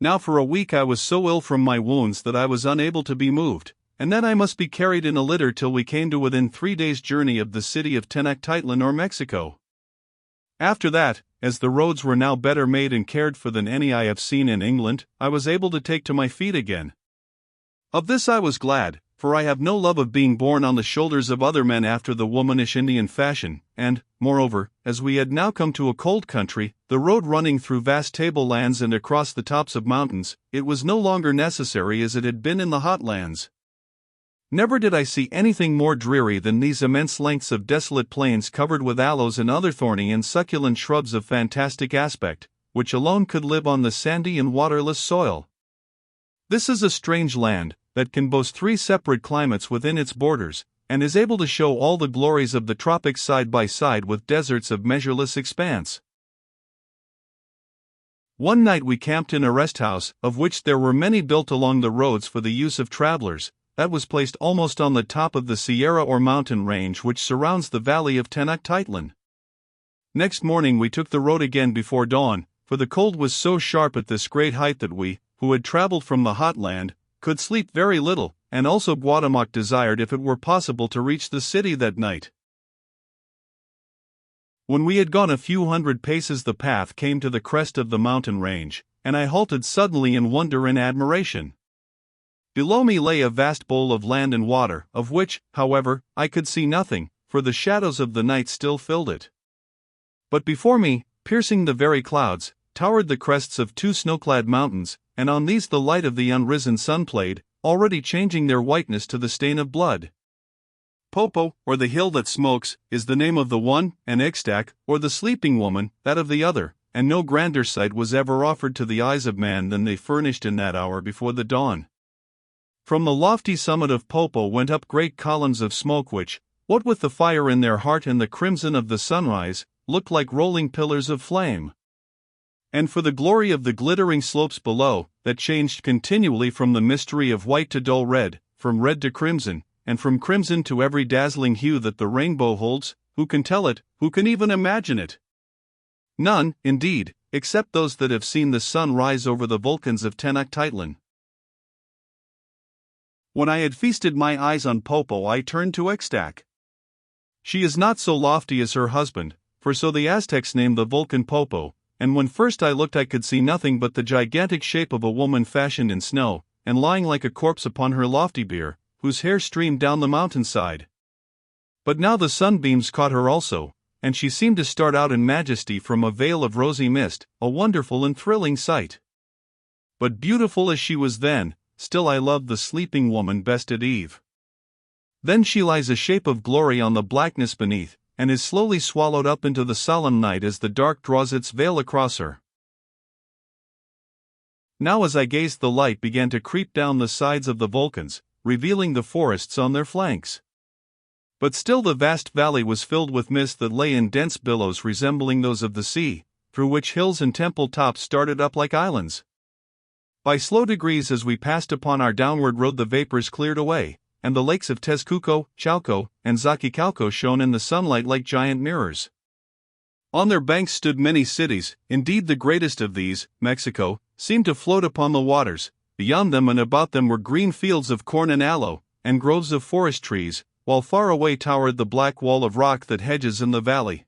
Now for a week I was so ill from my wounds that I was unable to be moved, and then I must be carried in a litter till we came to within 3 days' journey of the city of Tenochtitlan or Mexico. After that, as the roads were now better made and cared for than any I have seen in England, I was able to take to my feet again. Of this I was glad, for I have no love of being borne on the shoulders of other men after the womanish Indian fashion, and, moreover, as we had now come to a cold country, the road running through vast tablelands and across the tops of mountains, it was no longer necessary as it had been in the hot lands. Never did I see anything more dreary than these immense lengths of desolate plains covered with aloes and other thorny and succulent shrubs of fantastic aspect, which alone could live on the sandy and waterless soil. This is a strange land, that can boast 3 separate climates within its borders, and is able to show all the glories of the tropics side by side with deserts of measureless expanse. One night we camped in a rest house, of which there were many built along the roads for the use of travelers, that was placed almost on the top of the Sierra or mountain range which surrounds the valley of Tenochtitlan. Next morning we took the road again before dawn, for the cold was so sharp at this great height that we, who had traveled from the hot land, could sleep very little, and also Guatemoc desired if it were possible to reach the city that night. When we had gone a few hundred paces the path came to the crest of the mountain range, and I halted suddenly in wonder and admiration. Below me lay a vast bowl of land and water, of which, however, I could see nothing, for the shadows of the night still filled it. But before me, piercing the very clouds, towered the crests of 2 snow-clad mountains, and on these the light of the unrisen sun played, already changing their whiteness to the stain of blood. Popo, or the hill that smokes, is the name of the one, and Ixtac, or the sleeping woman, that of the other, and no grander sight was ever offered to the eyes of man than they furnished in that hour before the dawn. From the lofty summit of Popo went up great columns of smoke which, what with the fire in their heart and the crimson of the sunrise, looked like rolling pillars of flame. And for the glory of the glittering slopes below, that changed continually from the mystery of white to dull red, from red to crimson, and from crimson to every dazzling hue that the rainbow holds, who can tell it, who can even imagine it? None, indeed, except those that have seen the sun rise over the volcans of Tenochtitlan. When I had feasted my eyes on Popo I turned to Ixtac. She is not so lofty as her husband, for so the Aztecs named the volcan Popo, and when first I looked I could see nothing but the gigantic shape of a woman fashioned in snow, and lying like a corpse upon her lofty bier, whose hair streamed down the mountainside. But now the sunbeams caught her also, and she seemed to start out in majesty from a veil of rosy mist, a wonderful and thrilling sight. But beautiful as she was then, still I loved the sleeping woman best at eve. Then she lies a shape of glory on the blackness beneath, and is slowly swallowed up into the solemn night as the dark draws its veil across her. Now as I gazed the light began to creep down the sides of the volcans, revealing the forests on their flanks. But still the vast valley was filled with mist that lay in dense billows resembling those of the sea, through which hills and temple tops started up like islands. By slow degrees as we passed upon our downward road the vapors cleared away, and the lakes of Texcoco, Chalco, and Xochicalco shone in the sunlight like giant mirrors. On their banks stood many cities, indeed the greatest of these, Mexico, seemed to float upon the waters. Beyond them and about them were green fields of corn and aloe, and groves of forest trees, while far away towered the black wall of rock that hedges in the valley.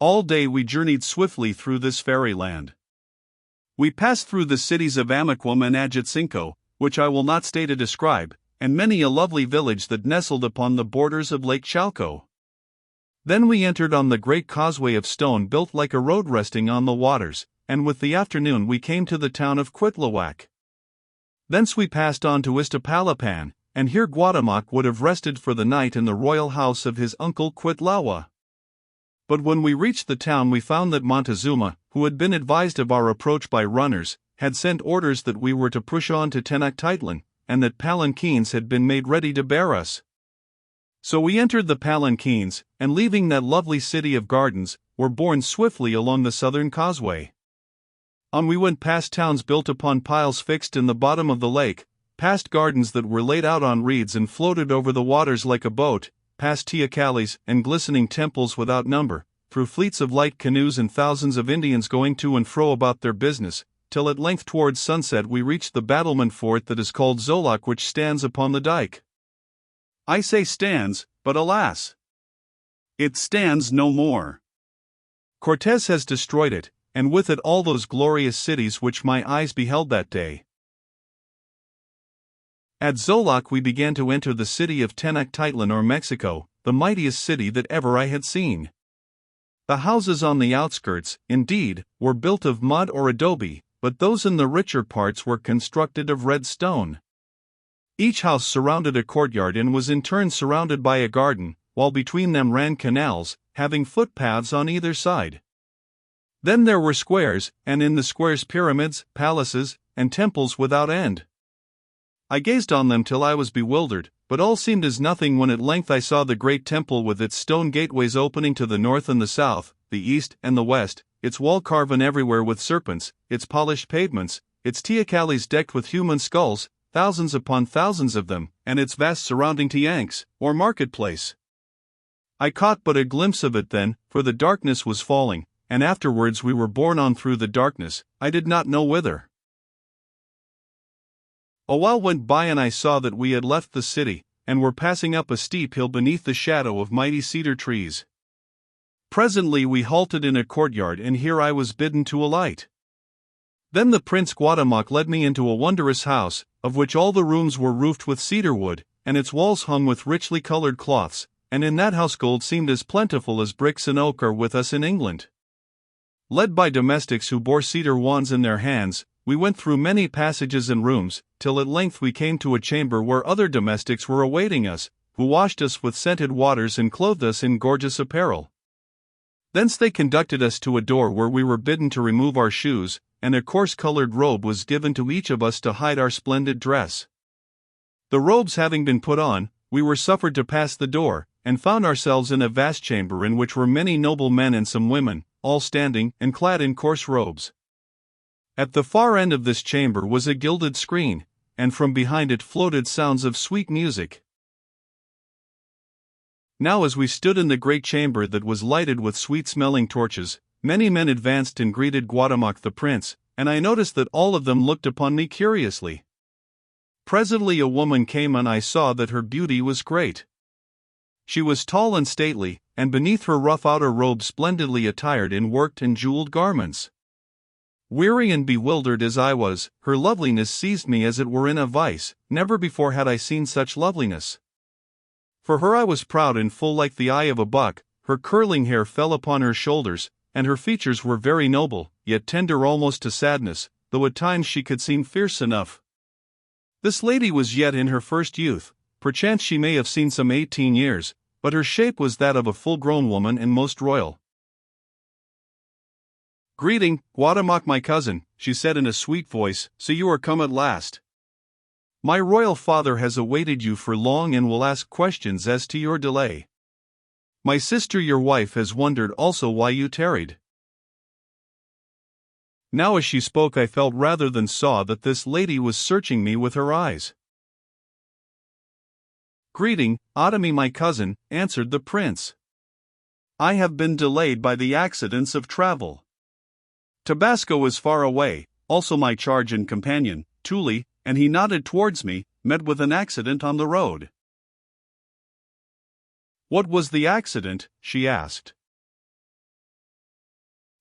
All day we journeyed swiftly through this fairyland. We passed through the cities of Amaquem and Ajotzinco, which I will not stay to describe, and many a lovely village that nestled upon the borders of Lake Chalco. Then we entered on the great causeway of stone built like a road resting on the waters, and with the afternoon we came to the town of Cuitlahuac. Thence we passed on to Iztapalapan, and here Guatemoc would have rested for the night in the royal house of his uncle Cuitlahuac. But when we reached the town we found that Montezuma, who had been advised of our approach by runners, had sent orders that we were to push on to Tenochtitlan, and that palanquins had been made ready to bear us. So we entered the palanquins, and leaving that lovely city of gardens, were borne swiftly along the southern causeway. On we went past towns built upon piles fixed in the bottom of the lake, past gardens that were laid out on reeds and floated over the waters like a boat, past teocallis and glistening temples without number, through fleets of light canoes and thousands of Indians going to and fro about their business, till at length towards sunset we reached the battlement fort that is called Zolok, which stands upon the dike. I say stands, but alas! It stands no more. Cortés has destroyed it, and with it all those glorious cities which my eyes beheld that day. At Zolok we began to enter the city of Tenochtitlan or Mexico, the mightiest city that ever I had seen. The houses on the outskirts, indeed, were built of mud or adobe, but those in the richer parts were constructed of red stone. Each house surrounded a courtyard and was in turn surrounded by a garden, while between them ran canals, having footpaths on either side. Then there were squares, and in the squares pyramids, palaces, and temples without end. I gazed on them till I was bewildered, but all seemed as nothing when at length I saw the great temple with its stone gateways opening to the north and the south, the east and the west, its wall carven everywhere with serpents, its polished pavements, its teocallis decked with human skulls, thousands upon thousands of them, and its vast surrounding tianks, or marketplace. I caught but a glimpse of it then, for the darkness was falling, and afterwards we were borne on through the darkness, I did not know whither. A while went by and I saw that we had left the city, and were passing up a steep hill beneath the shadow of mighty cedar trees. Presently we halted in a courtyard, and here I was bidden to alight. Then the Prince Guatemoc led me into a wondrous house, of which all the rooms were roofed with cedar wood, and its walls hung with richly colored cloths, and in that house gold seemed as plentiful as bricks and oak are with us in England. Led by domestics who bore cedar wands in their hands, we went through many passages and rooms, till at length we came to a chamber where other domestics were awaiting us, who washed us with scented waters and clothed us in gorgeous apparel. Thence they conducted us to a door where we were bidden to remove our shoes, and a coarse-colored robe was given to each of us to hide our splendid dress. The robes having been put on, we were suffered to pass the door, and found ourselves in a vast chamber in which were many noble men and some women, all standing and clad in coarse robes. At the far end of this chamber was a gilded screen, and from behind it floated sounds of sweet music. Now as we stood in the great chamber that was lighted with sweet-smelling torches, many men advanced and greeted Guatemoc the prince, and I noticed that all of them looked upon me curiously. Presently a woman came, and I saw that her beauty was great. She was tall and stately, and beneath her rough outer robe splendidly attired in worked and jeweled garments. Weary and bewildered as I was, her loveliness seized me as it were in a vice. Never before had I seen such loveliness. For her I was proud and full like the eye of a buck, her curling hair fell upon her shoulders, and her features were very noble, yet tender almost to sadness, though at times she could seem fierce enough. This lady was yet in her first youth, perchance she may have seen some 18 years, but her shape was that of a full-grown woman and most royal. "Greeting, Guatemoc my cousin," she said in a sweet voice, "so you are come at last. My royal father has awaited you for long and will ask questions as to your delay. My sister your wife has wondered also why you tarried." Now as she spoke I felt rather than saw that this lady was searching me with her eyes. "Greeting, Otomi my cousin," answered the prince. "I have been delayed by the accidents of travel. Tabasco is far away, also my charge and companion, Tuli," and he nodded towards me, "met with an accident on the road." "What was the accident?" she asked.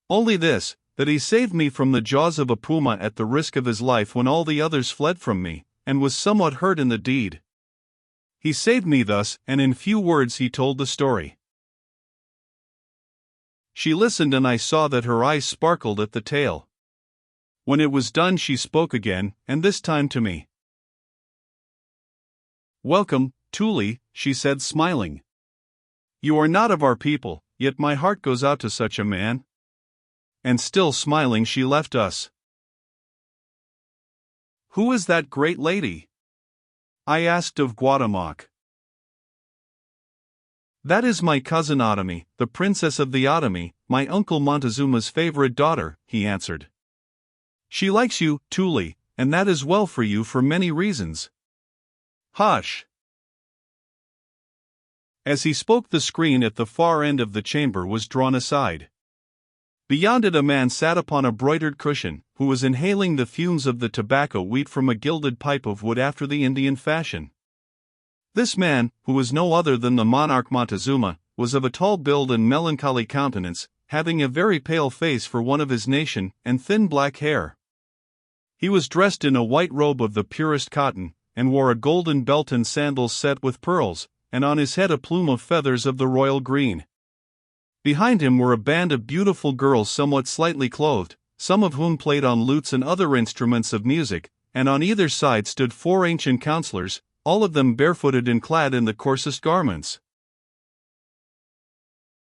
"Only this, that he saved me from the jaws of a puma at the risk of his life when all the others fled from me, and was somewhat hurt in the deed. He saved me thus, and in few words he told the story." She listened, and I saw that her eyes sparkled at the tale. When it was done she spoke again, and this time to me. "Welcome, Tuli," she said smiling. "You are not of our people, yet my heart goes out to such a man." And still smiling she left us. "Who is that great lady?" I asked of Guatemoc. "That is my cousin Otomi, the princess of the Otomi, my uncle Montezuma's favorite daughter," he answered. "She likes you, Tuli, and that is well for you for many reasons." "Hush! As he spoke, the screen at the far end of the chamber was drawn aside. Beyond it a man sat upon a broidered cushion, who was inhaling the fumes of the tobacco wheat from a gilded pipe of wood after the Indian fashion. This man, who was no other than the monarch Montezuma, was of a tall build and melancholy countenance, having a very pale face for one of his nation, and thin black hair. He was dressed in a white robe of the purest cotton, and wore a golden belt and sandals set with pearls, and on his head a plume of feathers of the royal green. Behind him were a band of beautiful girls somewhat slightly clothed, some of whom played on lutes and other instruments of music, and on either side stood 4 ancient counselors, all of them barefooted and clad in the coarsest garments.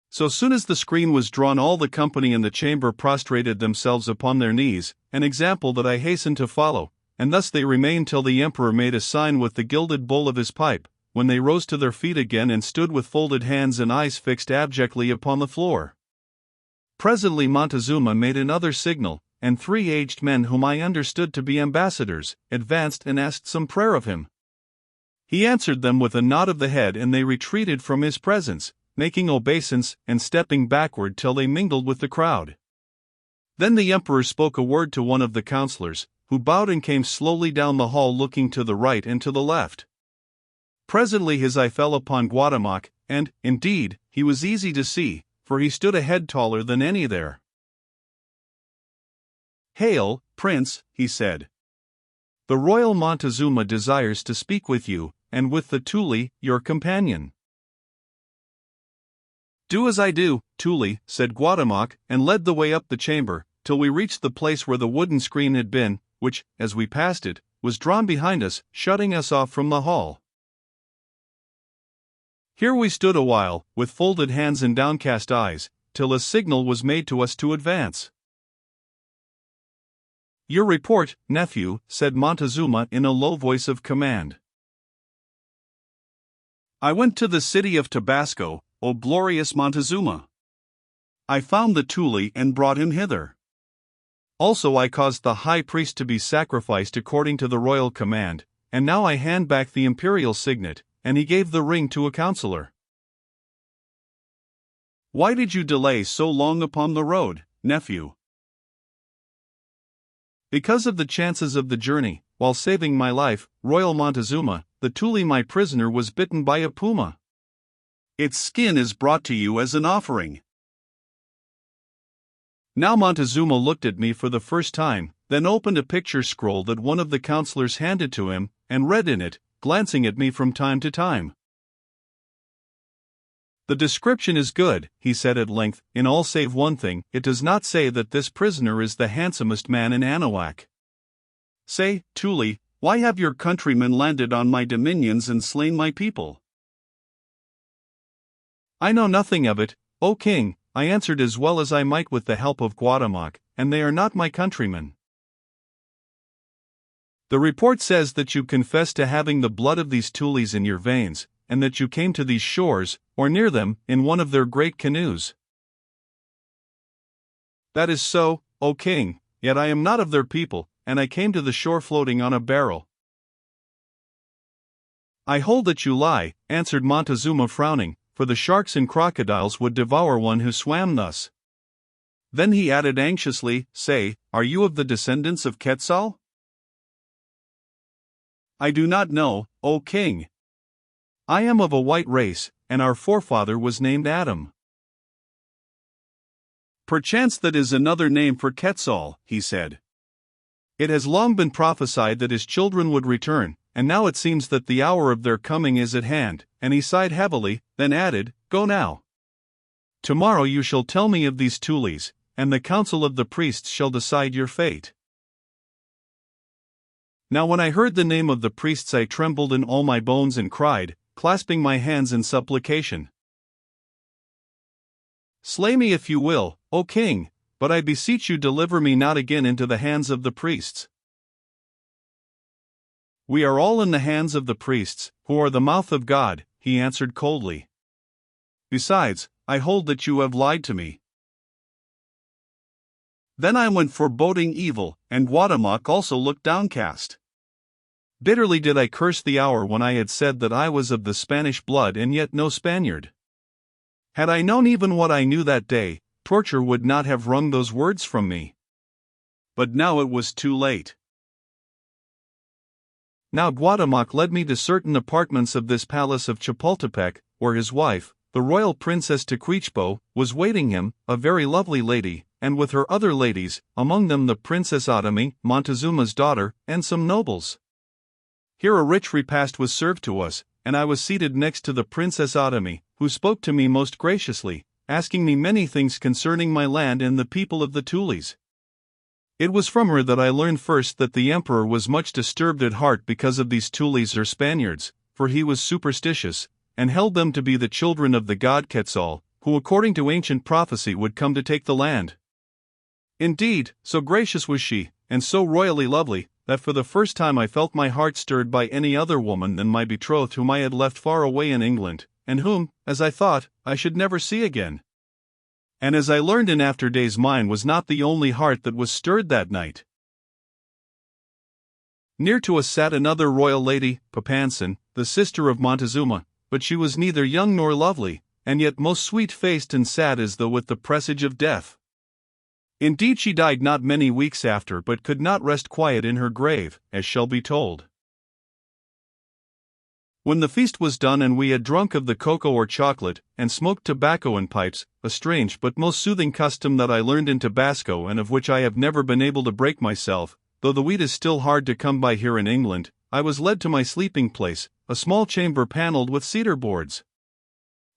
So soon as the screen was drawn, all the company in the chamber prostrated themselves upon their knees, an example that I hastened to follow, and thus they remained till the emperor made a sign with the gilded bowl of his pipe, when they rose to their feet again and stood with folded hands and eyes fixed abjectly upon the floor. Presently Montezuma made another signal, and 3 aged men whom I understood to be ambassadors, advanced and asked some prayer of him. He answered them with a nod of the head, and they retreated from his presence, making obeisance and stepping backward till they mingled with the crowd. Then the emperor spoke a word to one of the counselors, who bowed and came slowly down the hall looking to the right and to the left. Presently his eye fell upon Guatemoc, and, indeed, he was easy to see, for he stood a head taller than any there. "Hail, Prince," he said. "The royal Montezuma desires to speak with you, and with the Tuli, your companion." "Do as I do, Tuli," said Guatemoc, and led the way up the chamber, till we reached the place where the wooden screen had been, which, as we passed it, was drawn behind us, shutting us off from the hall. Here we stood a while, with folded hands and downcast eyes, till a signal was made to us to advance. "Your report, nephew," said Montezuma in a low voice of command. "I went to the city of Tabasco, O glorious Montezuma. I found the Tuli and brought him hither. Also I caused the high priest to be sacrificed according to the royal command, and now I hand back the imperial signet," and he gave the ring to a counselor. "Why did you delay so long upon the road, nephew?" "Because of the chances of the journey. While saving my life, royal Montezuma, the Tuli my prisoner was bitten by a puma. Its skin is brought to you as an offering." Now Montezuma looked at me for the first time, then opened a picture scroll that one of the counselors handed to him, and read in it, glancing at me from time to time. "The description is good," he said at length, "in all save one thing: it does not say that this prisoner is the handsomest man in Anahuac. Say, Tuli, why have your countrymen landed on my dominions and slain my people?" "I know nothing of it, O king," I answered as well as I might with the help of Guatemoc, "and they are not my countrymen. The report says that you confess to having the blood of these Tulis in your veins, and that you came to these shores, or near them, in one of their great canoes." "That is so, O king, yet I am not of their people, and I came to the shore floating on a barrel." "I hold that you lie," answered Montezuma frowning, "for the sharks and crocodiles would devour one who swam thus." Then he added anxiously, "Say, are you of the descendants of Quetzal?" "I do not know, O king. I am of a white race, and our forefather was named Adam." "Perchance that is another name for Quetzal," he said. "It has long been prophesied that his children would return, and now it seems that the hour of their coming is at hand," and he sighed heavily, then added, "Go now. Tomorrow you shall tell me of these Tulis, and the council of the priests shall decide your fate." Now when I heard the name of the priests I trembled in all my bones and cried, clasping my hands in supplication, "Slay me if you will, O king, but I beseech you deliver me not again into the hands of the priests." "We are all in the hands of the priests, who are the mouth of God," he answered coldly. "Besides, I hold that you have lied to me." Then I went foreboding evil, and Guatemoc also looked downcast. Bitterly did I curse the hour when I had said that I was of the Spanish blood and yet no Spaniard. Had I known even what I knew that day, torture would not have wrung those words from me. But now it was too late. Now Guatemoc led me to certain apartments of this palace of Chapultepec, where his wife, the royal Princess Tecuichpo, was waiting him, a very lovely lady, and with her other ladies, among them the Princess Ottomy, Montezuma's daughter, and some nobles. Here a rich repast was served to us, and I was seated next to the Princess Ottomy, who spoke to me most graciously, asking me many things concerning my land and the people of the Tules. It was from her that I learned first that the emperor was much disturbed at heart because of these Tules or Spaniards, for he was superstitious, and held them to be the children of the god Quetzal, who according to ancient prophecy would come to take the land. Indeed, so gracious was she, and so royally lovely, that for the first time I felt my heart stirred by any other woman than my betrothed whom I had left far away in England, and whom, as I thought, I should never see again. And as I learned in after days, mine was not the only heart that was stirred that night. Near to us sat another royal lady, Papansin, the sister of Montezuma, but she was neither young nor lovely, and yet most sweet-faced and sad as though with the presage of death. Indeed she died not many weeks after, but could not rest quiet in her grave, as shall be told. When the feast was done and we had drunk of the cocoa or chocolate, and smoked tobacco and pipes, a strange but most soothing custom that I learned in Tabasco and of which I have never been able to break myself, though the weed is still hard to come by here in England, I was led to my sleeping place, a small chamber panelled with cedar boards.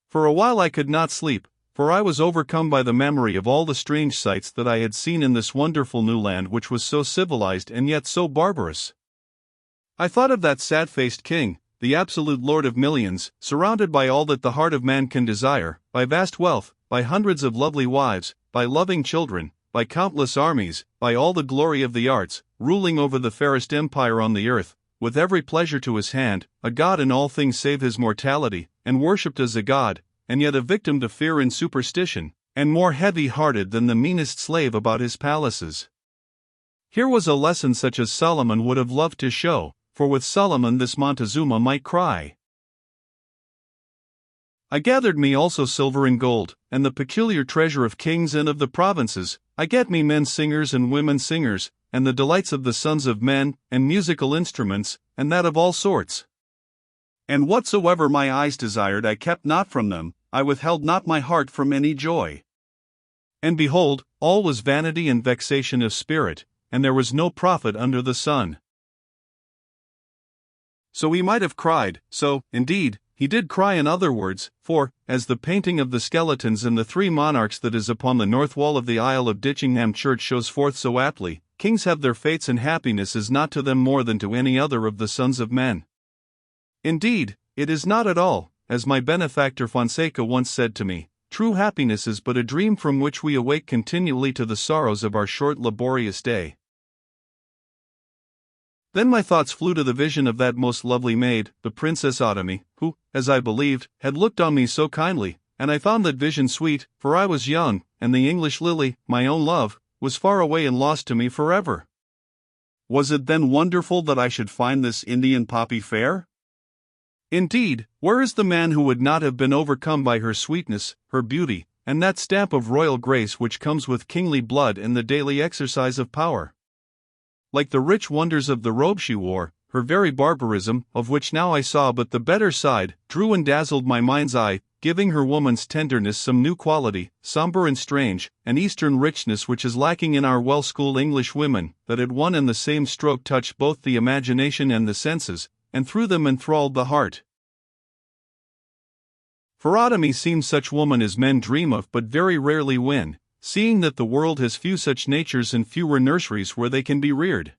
For a while I could not sleep, for I was overcome by the memory of all the strange sights that I had seen in this wonderful new land which was so civilized and yet so barbarous. I thought of that sad-faced king, the absolute lord of millions, surrounded by all that the heart of man can desire, by vast wealth, by hundreds of lovely wives, by loving children, by countless armies, by all the glory of the arts, ruling over the fairest empire on the earth, with every pleasure to his hand, a god in all things save his mortality, and worshipped as a god, and yet a victim to fear and superstition, and more heavy-hearted than the meanest slave about his palaces. Here was a lesson such as Solomon would have loved to show, for with Solomon this Montezuma might cry. I gathered me also silver and gold, and the peculiar treasure of kings and of the provinces. I get me men singers and women singers, and the delights of the sons of men, and musical instruments, and that of all sorts. And whatsoever my eyes desired I kept not from them, I withheld not my heart from any joy. And behold, all was vanity and vexation of spirit, and there was no profit under the sun. So he might have cried, so, indeed, he did cry in other words, for, as the painting of the skeletons and the three monarchs that is upon the north wall of the aisle of Ditchingham Church shows forth so aptly, kings have their fates and happiness is not to them more than to any other of the sons of men. Indeed, it is not at all, as my benefactor Fonseca once said to me, true happiness is but a dream from which we awake continually to the sorrows of our short laborious day. Then my thoughts flew to the vision of that most lovely maid, the Princess Ottomy, who, as I believed, had looked on me so kindly, and I found that vision sweet, for I was young, and the English lily, my own love, was far away and lost to me forever. Was it then wonderful that I should find this Indian poppy fair? Indeed, where is the man who would not have been overcome by her sweetness, her beauty, and that stamp of royal grace which comes with kingly blood and the daily exercise of power? Like the rich wonders of the robe she wore, her very barbarism, of which now I saw but the better side, drew and dazzled my mind's eye, giving her woman's tenderness some new quality, somber and strange, an Eastern richness which is lacking in our well-schooled English women, that at one and the same stroke touched both the imagination and the senses, and through them enthralled the heart. For Ottomy seems such woman as men dream of but very rarely win, seeing that the world has few such natures and fewer nurseries where they can be reared.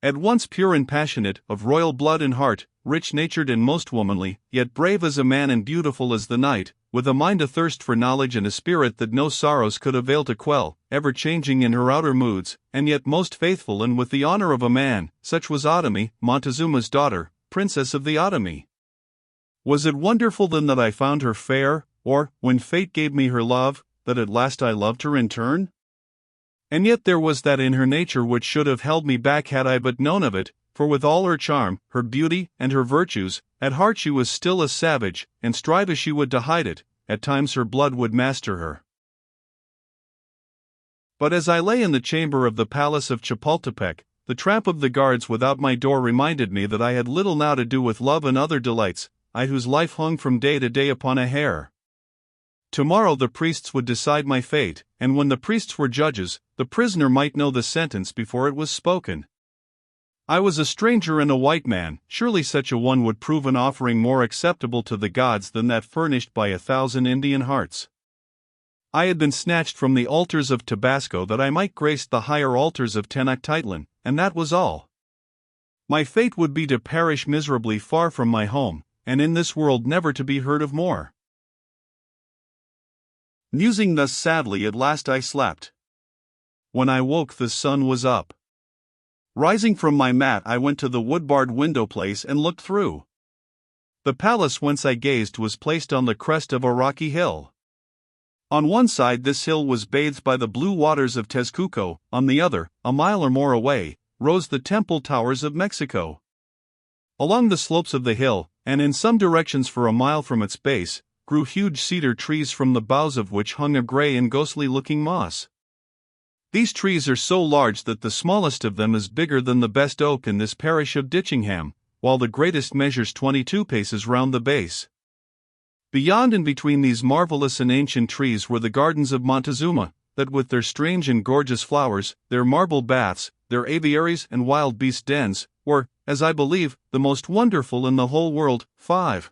At once pure and passionate, of royal blood and heart, rich-natured and most womanly, yet brave as a man and beautiful as the night, with a mind athirst for knowledge and a spirit that no sorrows could avail to quell, ever-changing in her outer moods, and yet most faithful and with the honor of a man, such was Ottomy, Montezuma's daughter, Princess of the Ottomy. Was it wonderful then that I found her fair, or, when fate gave me her love, that at last I loved her in turn? And yet there was that in her nature which should have held me back had I but known of it, for with all her charm, her beauty, and her virtues, at heart she was still a savage, and strive as she would to hide it, at times her blood would master her. But as I lay in the chamber of the palace of Chapultepec, the tramp of the guards without my door reminded me that I had little now to do with love and other delights, I whose life hung from day to day upon a hair. Tomorrow the priests would decide my fate, and when the priests were judges, the prisoner might know the sentence before it was spoken. I was a stranger and a white man, surely such a one would prove an offering more acceptable to the gods than that furnished by 1,000 Indian hearts. I had been snatched from the altars of Tabasco that I might grace the higher altars of Tenochtitlan, and that was all. My fate would be to perish miserably far from my home, and in this world never to be heard of more. Musing thus sadly, at last I slept. When I woke, the sun was up. Rising from my mat, I went to the wood-barred window place and looked through. The palace whence I gazed was placed on the crest of a rocky hill. On one side this hill was bathed by the blue waters of Texcoco, on the other, a mile or more away, rose the temple towers of Mexico. Along the slopes of the hill, and in some directions for a mile from its base, grew huge cedar trees from the boughs of which hung a gray and ghostly-looking moss. These trees are so large that the smallest of them is bigger than the best oak in this parish of Ditchingham, while the greatest measures 22 paces round the base. Beyond and between these marvelous and ancient trees were the gardens of Montezuma, that with their strange and gorgeous flowers, their marble baths, their aviaries and wild beast dens, were, as I believe, the most wonderful in the whole world. 5.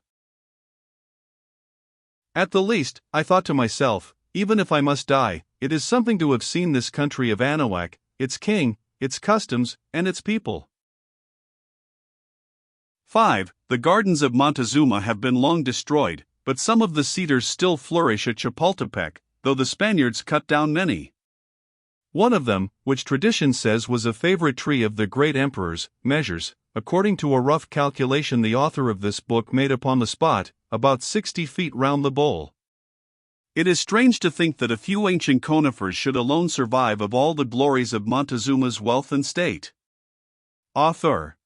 At the least, I thought to myself, even if I must die, it is something to have seen this country of Anahuac, its king, its customs, and its people. 5. The gardens of Montezuma have been long destroyed, but some of the cedars still flourish at Chapultepec, though the Spaniards cut down many. One of them, which tradition says was a favorite tree of the great emperors, measures, according to a rough calculation the author of this book made upon the spot, about 60 feet round the bole. It is strange to think that a few ancient conifers should alone survive of all the glories of Montezuma's wealth and state. Author.